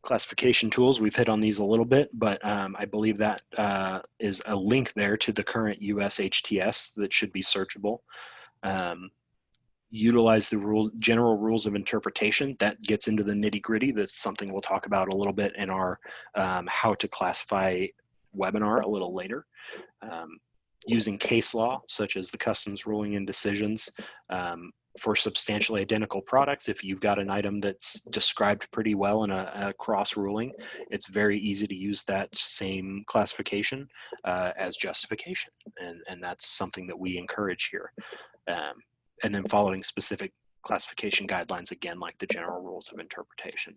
classification tools. We've hit on these a little bit, but I believe that is a link there to the current US HTS that should be searchable. Utilize the general rules of interpretation. That gets into the nitty gritty. That's something we'll talk about a little bit in our how to classify webinar a little later. Using case law, such as the customs ruling and decisions for substantially identical products. If you've got an item that's described pretty well in a cross ruling, it's very easy to use that same classification as justification. And that's something that we encourage here. And then following specific classification guidelines, again, like the general rules of interpretation.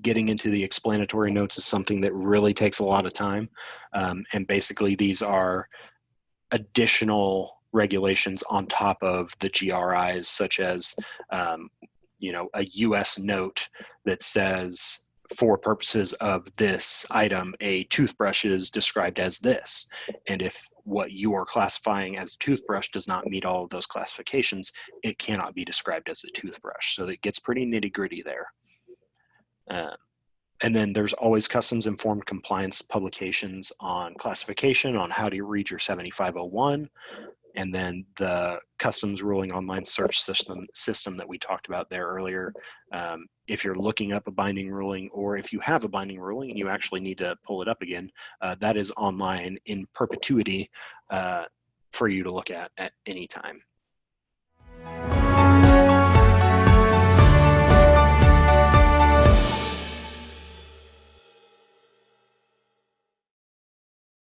Getting into the explanatory notes is something that really takes a lot of time. And basically these are additional regulations on top of the GRIs, such as, you know, a US note that says, for purposes of this item, a toothbrush is described as this. And if what you are classifying as a toothbrush does not meet all of those classifications, it cannot be described as a toothbrush. So it gets pretty nitty gritty there. And then there's always customs informed compliance publications on classification, on how to read your 7501, and then the customs ruling online search system that we talked about there earlier. If you're looking up a binding ruling, or if you have a binding ruling and you actually need to pull it up again, that is online in perpetuity for you to look at any time.